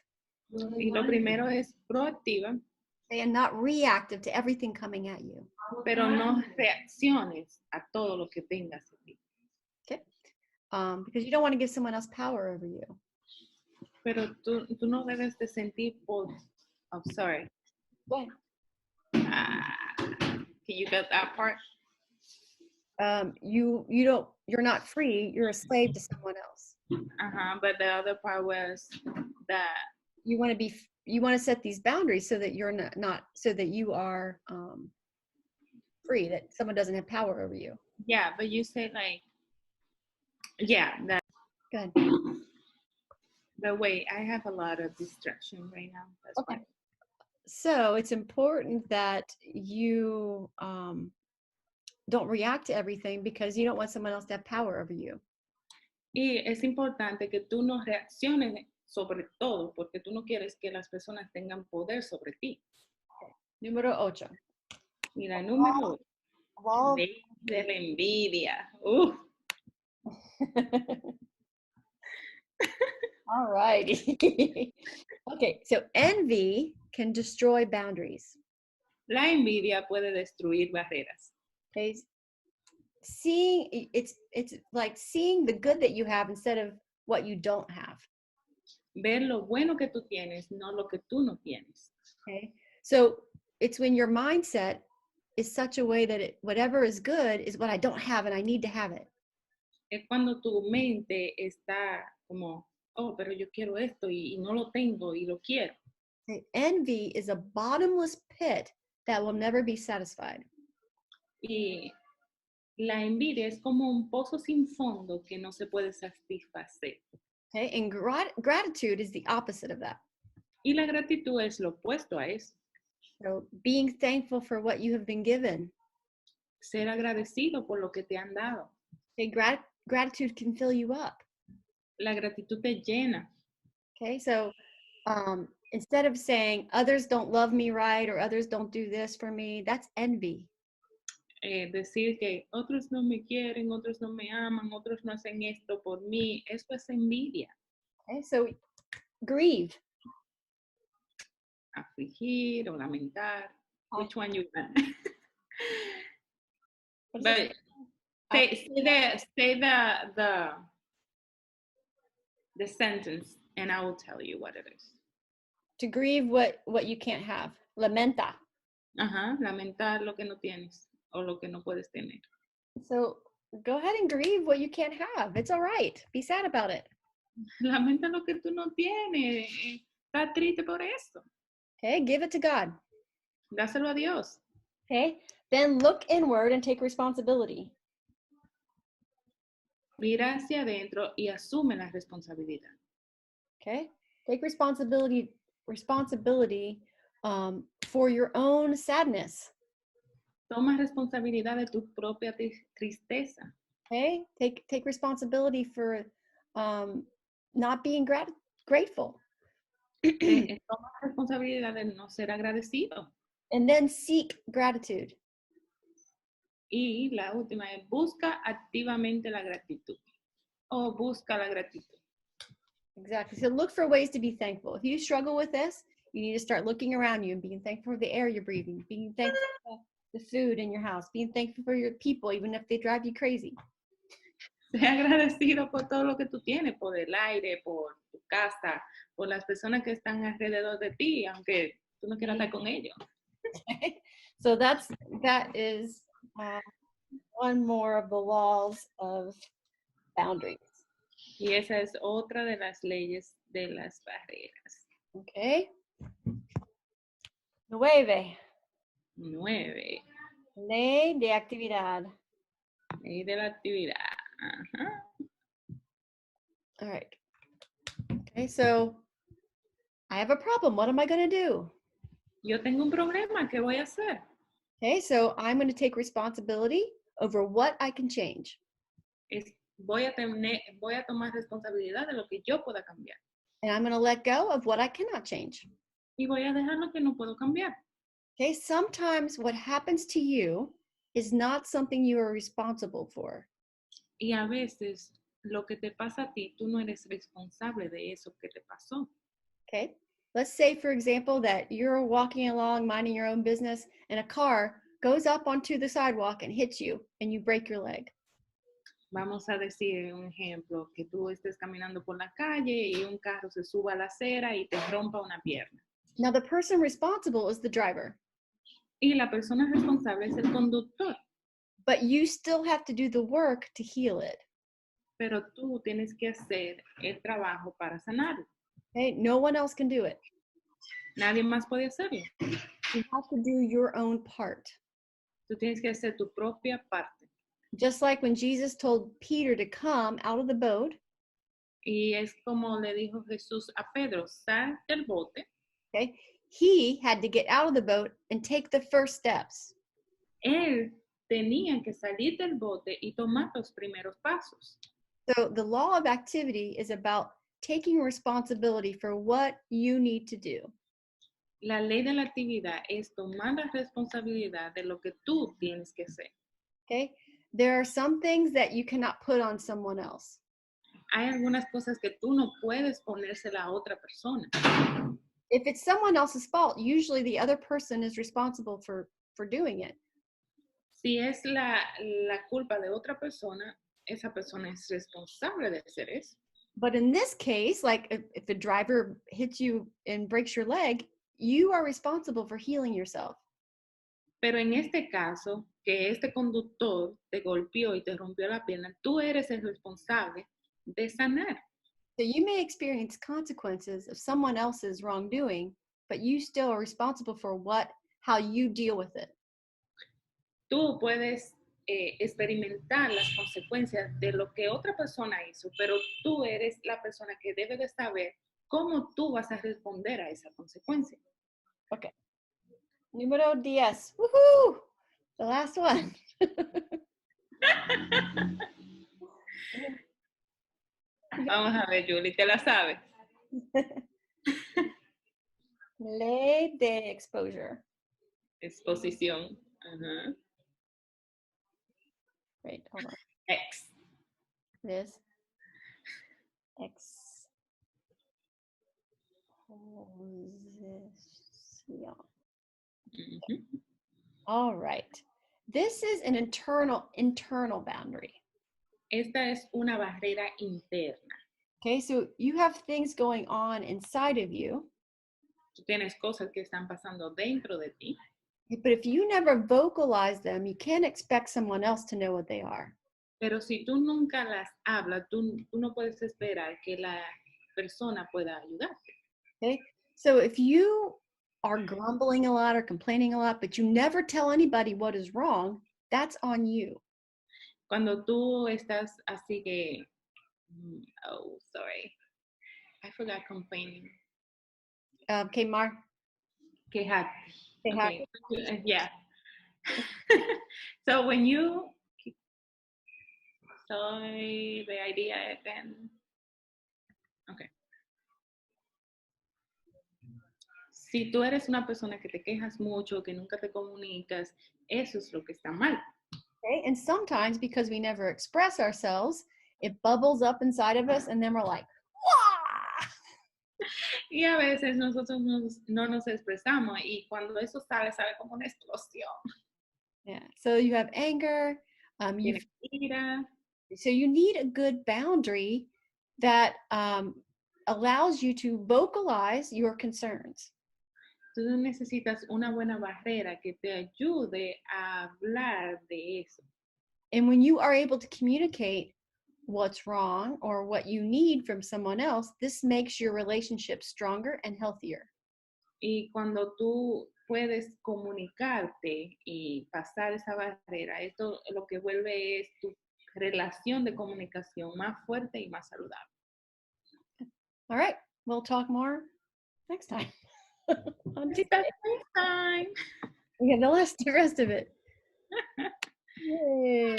Y lo primero es proactiva, And not reactive to everything coming at you. pero no reacciones a todo lo que tengas a ti. Okay. Because you don't want to give someone else power over you. Pero tú no debes de sentir por... Oh, sorry. What? Can you get that part? You're not free. You're a slave to someone else. But the other part was that You want to set these boundaries so that you're not so that you are free, that someone doesn't have power over you. yeah, but you say like, yeah, that. Good. But wait, I have a lot of distraction right now. That's Okay. why. So it's important that you don't react to everything because you don't want someone else to have power over you. Y es importante que tú no reacciones sobre todo porque tú no quieres que las personas tengan poder sobre ti. Número 8. Mira, número 8. Ley de la envidia. All righty. Okay, so envy can destroy boundaries. La envidia puede destruir barreras. Okay. It's like seeing the good that you have instead of what you don't have. Ver lo bueno que tú tienes, no lo que tú no tienes. Okay. So it's when your mindset is such a way that whatever is good is what I don't have and I need to have it. Es cuando tu mente está como, oh, pero yo quiero esto y no lo tengo y lo quiero. Okay. Envy is a bottomless pit that will never be satisfied. Y la envidia es como un pozo sin fondo que no se puede satisfacer. Okay, and gratitude is the opposite of that. Y la gratitud es lo opuesto a eso. So being thankful for what you have been given. Ser agradecido por lo que te han dado. Okay, gratitude can fill you up. La gratitud te llena. Okay, so Instead of saying others don't love me right or others don't do this for me, that's envy. Decir que otros no me quieren, otros no me aman, otros no hacen esto por mí, eso es envidia. Okay, so grieve. Afligir o lamentar. Which one you want? What does it But say? say the sentence and I will tell you what it is. To grieve what you can't have. Lamenta. Ajá, lamentar lo que no tienes o lo que no puedes tener. So go ahead and grieve what you can't have. It's all right. Be sad about it. Lamenta lo que tú no tienes. Está triste por eso. Okay, give it to God. Dáselo a Dios. Okay, then look inward and take responsibility. Mira hacia adentro y asume la responsabilidad. Okay, take responsibility for your own sadness. Toma responsabilidad de tu propia tristeza. Okay, take responsibility for not being grateful. Toma responsabilidad de no ser agradecido. And then seek gratitude. Y la última es busca activamente la gratitud. O busca la gratitud. Exactly. So look for ways to be thankful. If you struggle with this, you need to start looking around you and being thankful for the air you're breathing, being thankful for the food in your house, being thankful for your people, even if they drive you crazy. Sea agradecido por todo lo que tú tienes, por el aire, por tu casa, por las personas que están alrededor de ti, aunque tú no quieras estar con ellos. Okay. So that is one more of the laws of boundaries. Y esa es otra de las leyes de las barreras. Okay. 9. 9. Ley de actividad. Ley de la actividad. Ajá. All right. Okay, so I have a problem. What am I going to do? Yo tengo un problema, ¿qué voy a hacer? Okay, so I'm going to take responsibility over what I can change. Voy a tomar responsabilidad de lo que yo pueda cambiar. And I'm going to let go of what I cannot change. Y voy a dejar lo que no puedo cambiar. Okay, sometimes what happens to you is not something you are responsible for. Y a veces lo que te pasa a ti, tú no eres responsable de eso que te pasó. Okay, let's say, for example, that you're walking along, minding your own business, and a car goes up onto the sidewalk and hits you, and you break your leg. Vamos a decir un ejemplo, que tú estés caminando por la calle y un carro se suba a la acera y te rompa una pierna. Now, the person responsible is the driver. Y la persona responsable es el conductor. But you still have to do the work to heal it. Pero tú tienes que hacer el trabajo para sanarlo. Okay, no one else can do it. Nadie más puede hacerlo. You have to do your own part. Tú tienes que hacer tu propia parte. Just like when Jesus told Peter to come out of the boat. Y es como le dijo Jesús a Pedro, sal del bote. Okay, he had to get out of the boat and take the first steps. Él tenía que salir del bote y tomar los primeros pasos. So the law of activity is about taking responsibility for what you need to do. La ley de la actividad es tomar la responsabilidad de lo que tú tienes que hacer. Okay, there are some things that you cannot put on someone else. Hay algunas cosas que tú no puedes ponérsela a otra persona. If it's someone else's fault, usually the other person is responsible for doing it. Si es la culpa de otra persona, esa persona es responsable de hacer eso. But in this case, like if the driver hits you and breaks your leg, you are responsible for healing yourself. Pero en este caso, que este conductor te golpeó y te rompió la pierna, tú eres el responsable de sanar. So you may experience consequences of someone else's wrongdoing, but you still are responsible for how you deal with it. Tú puedes experimentar las consecuencias de lo que otra persona hizo, pero tú eres la persona que debe de saber cómo tú vas a responder a esa consecuencia. Okay. Número 10. Woohoo! The last one. Vamos a ver, Julie, ¿te la sabes? Ley de exposure. Exposición. Ajá. Wait, hold on. Ex. It is exposición. Ujú. All right. This is an internal boundary. Esta es una barrera interna. Okay, so you have things going on inside of you, Tú tienes cosas que están pasando dentro de ti, but if you never vocalize them, you can't expect someone else to know what they are. pero si tú nunca las hablas, tú no puedes esperar que la persona pueda ayudarte. Okay, so if you are grumbling a lot or complaining a lot, but you never tell anybody what is wrong, that's on you. Cuando tú estás así que, oh, sorry, I forgot complaining. Okay, Mar. Quejarte. Quejar. Okay, yeah. So when you, sorry, the idea again. Okay. Si tú eres una persona que te quejas mucho, que nunca te comunicas, eso es lo que está mal. Okay, and sometimes because we never express ourselves, it bubbles up inside of us, and then we're like, "Wah!" Y a veces nosotros no nos expresamos y cuando eso sale, sale como una explosión. Yeah. So you have anger. Tienes ira. So you need a good boundary that allows you to vocalize your concerns. Tú necesitas una buena barrera que te ayude a hablar de eso. And when you are able to communicate what's wrong or what you need from someone else, this makes your relationship stronger and healthier. Y cuando tú puedes comunicarte y pasar esa barrera, esto lo que vuelve es tu relación de comunicación más fuerte y más saludable. All right, we'll talk more next time. On Hasta Tuesday. next time. We have the rest of it. Yay.